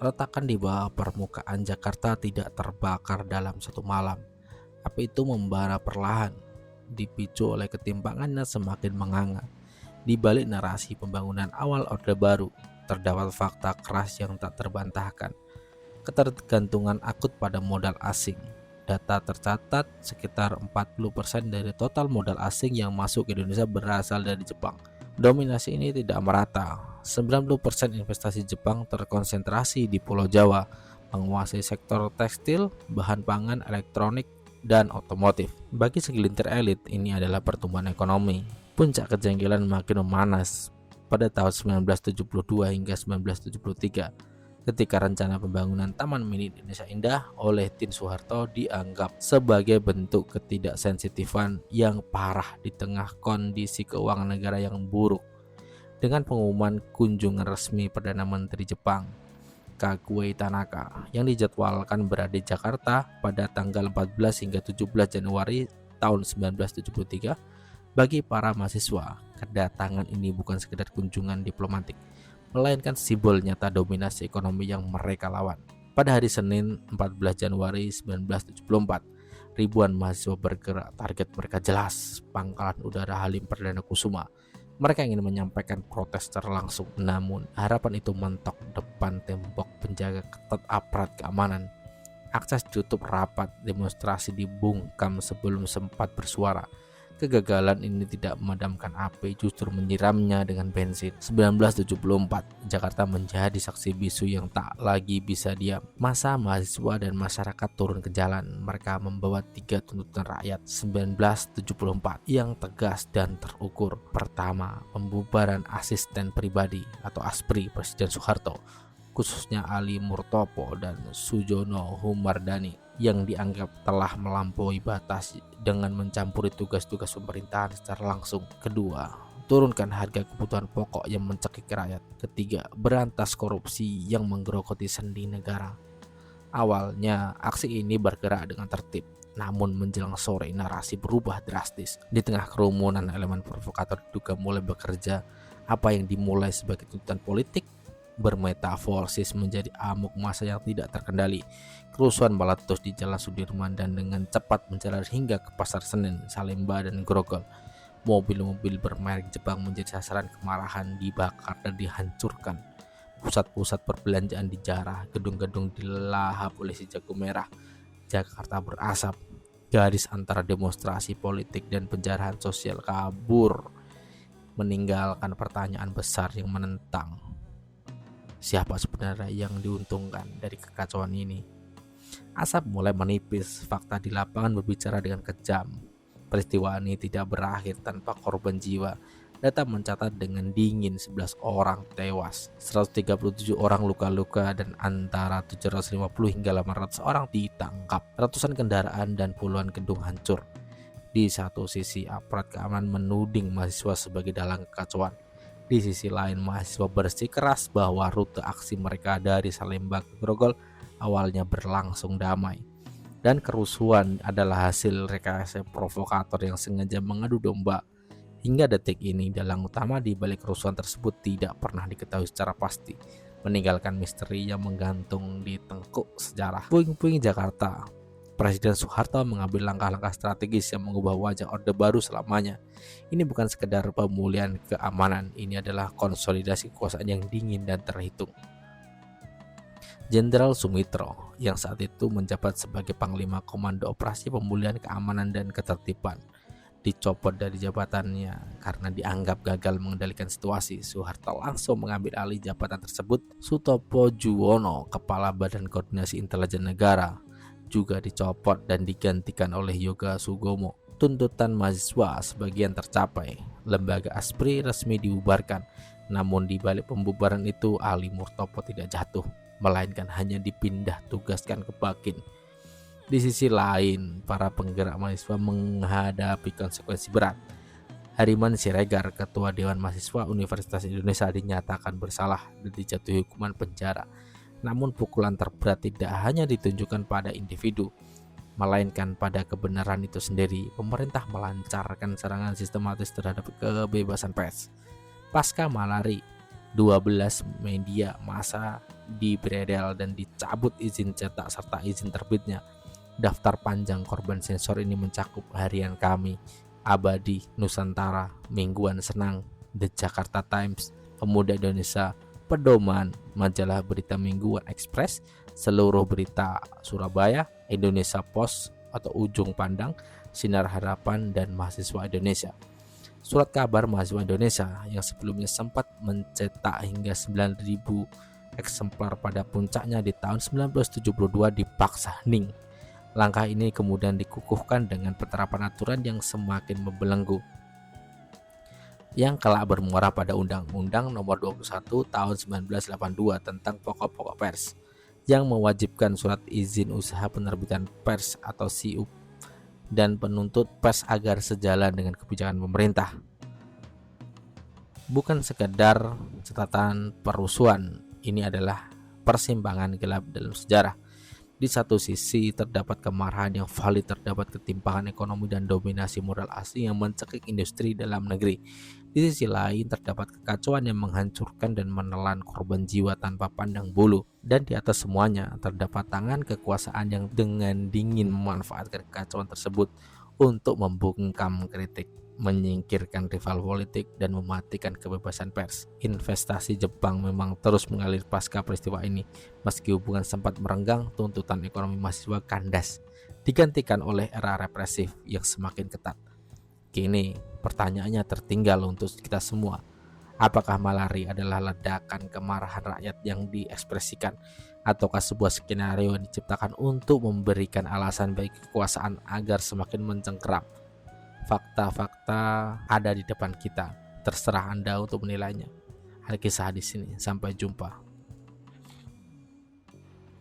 Retakan di bawah permukaan Jakarta tidak terbakar dalam satu malam. Api itu membara perlahan, dipicu oleh ketimpangan yang semakin menganga. Di balik narasi pembangunan awal Orde Baru, terdapat fakta keras yang tak terbantahkan. Ketergantungan akut pada modal asing. Data tercatat sekitar 40% dari total modal asing yang masuk ke Indonesia berasal dari Jepang. Dominasi ini tidak merata. 90% investasi Jepang terkonsentrasi di Pulau Jawa, menguasai sektor tekstil, bahan pangan, elektronik, dan otomotif. Bagi segelintir elit, ini adalah pertumbuhan ekonomi. Puncak kejengkelan makin memanas pada tahun 1972 hingga 1973 ketika rencana pembangunan Taman Mini Indonesia Indah oleh Tien Soeharto dianggap sebagai bentuk ketidaksensitifan yang parah di tengah kondisi keuangan negara yang buruk. Dengan pengumuman kunjungan resmi Perdana Menteri Jepang Kague Tanaka yang dijadwalkan berada di Jakarta pada tanggal 14 hingga 17 Januari tahun 1973, bagi para mahasiswa, kedatangan ini bukan sekedar kunjungan diplomatik, melainkan simbol nyata dominasi ekonomi yang mereka lawan. Pada hari Senin 14 Januari 1974, ribuan mahasiswa bergerak. Target mereka jelas, Pangkalan Udara Halim Perdana Kusuma. Mereka ingin menyampaikan protes secara langsung, namun harapan itu mentok depan tembok penjaga ketat aparat keamanan. Akses ditutup rapat, demonstrasi dibungkam sebelum sempat bersuara. Kegagalan ini tidak memadamkan api, justru menyiramnya dengan bensin. 1974, Jakarta menjadi saksi bisu yang tak lagi bisa diam. Massa mahasiswa dan masyarakat turun ke jalan. Mereka membawa 3 tuntutan rakyat 1974 yang tegas dan terukur. Pertama, pembubaran asisten pribadi atau ASPRI Presiden Soeharto, khususnya Ali Murtopo dan Sujono Humardani, yang dianggap telah melampaui batas dengan mencampuri tugas-tugas pemerintahan secara langsung. Kedua, turunkan harga kebutuhan pokok yang mencekik rakyat. Ketiga, berantas korupsi yang menggerogoti sendi negara. Awalnya aksi ini bergerak dengan tertib, namun menjelang sore narasi berubah drastis. Di tengah kerumunan, elemen provokator diduga mulai bekerja. Apa yang dimulai sebagai tuntutan politik bermetaforsis menjadi amuk massa yang tidak terkendali. Kerusuhan meletus di Jalan Sudirman dan dengan cepat menjalar hingga ke Pasar Senen, Salemba, dan Grogol. Mobil-mobil bermerek Jepang menjadi sasaran kemarahan, dibakar dan dihancurkan. Pusat-pusat perbelanjaan dijarah, gedung-gedung dilahap oleh si jago merah. Jakarta berasap. Garis antara demonstrasi politik dan penjarahan sosial kabur, meninggalkan pertanyaan besar yang menentang. Siapa sebenarnya yang diuntungkan dari kekacauan ini? Asap mulai menipis, fakta di lapangan berbicara dengan kejam. Peristiwa ini tidak berakhir tanpa korban jiwa. Data mencatat dengan dingin 11 orang tewas, 137 orang luka-luka, dan antara 750 hingga 800 orang ditangkap. Ratusan kendaraan dan puluhan gedung hancur. Di satu sisi, aparat keamanan menuding mahasiswa sebagai dalang kekacauan. Di sisi lain, mahasiswa bersikeras bahwa rute aksi mereka dari Salemba ke Grogol awalnya berlangsung damai, dan kerusuhan adalah hasil rekayasa provokator yang sengaja mengadu domba. Hingga detik ini, dalang utama di balik kerusuhan tersebut tidak pernah diketahui secara pasti, meninggalkan misteri yang menggantung di tengkuk sejarah. Puing-puing Jakarta. Presiden Soeharto mengambil langkah-langkah strategis yang mengubah wajah Orde Baru selamanya. Ini bukan sekedar pemulihan keamanan, ini adalah konsolidasi kekuasaan yang dingin dan terhitung. Jenderal Sumitro yang saat itu menjabat sebagai Panglima Komando Operasi Pemulihan Keamanan dan Ketertiban dicopot dari jabatannya karena dianggap gagal mengendalikan situasi. Soeharto langsung mengambil alih jabatan tersebut. Sutopo Juwono, Kepala Badan Koordinasi Intelijen Negara, juga dicopot dan digantikan oleh Yoga Sugomo. Tuntutan mahasiswa sebagian tercapai. Lembaga ASPRI resmi dibubarkan. Namun di balik pembubaran itu, Ali Murtopo tidak jatuh, melainkan hanya dipindah tugaskan ke Bakin. Di sisi lain, para penggerak mahasiswa menghadapi konsekuensi berat. Hariman Siregar, Ketua Dewan Mahasiswa Universitas Indonesia, dinyatakan bersalah dan dijatuhi hukuman penjara. Namun pukulan terberat tidak hanya ditunjukkan pada individu, melainkan pada kebenaran itu sendiri. Pemerintah melancarkan serangan sistematis terhadap kebebasan pers. Pasca Malari, 12 media massa dibredel dan dicabut izin cetak serta izin terbitnya. Daftar panjang korban sensor ini mencakup Harian Kami, Abadi, Nusantara, Mingguan Senang, The Jakarta Times, Pemuda Indonesia, Pedoman, Majalah Berita Mingguan Express, Seluruh Berita Surabaya, Indonesia Post atau Ujung Pandang, Sinar Harapan, dan Mahasiswa Indonesia. Surat Kabar Mahasiswa Indonesia yang sebelumnya sempat mencetak hingga 9.000 eksemplar pada puncaknya di tahun 1972 dipaksa hening. Langkah ini kemudian dikukuhkan dengan penerapan aturan yang semakin membelenggu, yang kelak bermuara pada Undang-Undang Nomor 21 Tahun 1982 tentang Pokok-pokok Pers, yang mewajibkan surat izin usaha penerbitan pers atau SIUP dan penuntut pers agar sejalan dengan kebijakan pemerintah. Bukan sekedar catatan perusuhan, ini adalah persimpangan gelap dalam sejarah. Di satu sisi terdapat kemarahan yang valid terdapat ketimpangan ekonomi dan dominasi modal asing yang mencekik industri dalam negeri. Di sisi lain terdapat kekacauan yang menghancurkan dan menelan korban jiwa tanpa pandang bulu. Dan di atas semuanya terdapat tangan kekuasaan yang dengan dingin memanfaatkan kekacauan tersebut untuk membungkam kritik, menyingkirkan rival politik, dan mematikan kebebasan pers. Investasi Jepang memang terus mengalir pasca peristiwa ini. Meski hubungan sempat merenggang, tuntutan ekonomi mahasiswa kandas, digantikan oleh era represif yang semakin ketat. Kini pertanyaannya tertinggal untuk kita semua. Apakah Malari adalah ledakan kemarahan rakyat yang diekspresikan, ataukah sebuah skenario yang diciptakan untuk memberikan alasan bagi kekuasaan agar semakin mencengkeram? Fakta-fakta ada di depan kita. Terserah Anda untuk menilainya. Akhir kisah di sini. Sampai jumpa.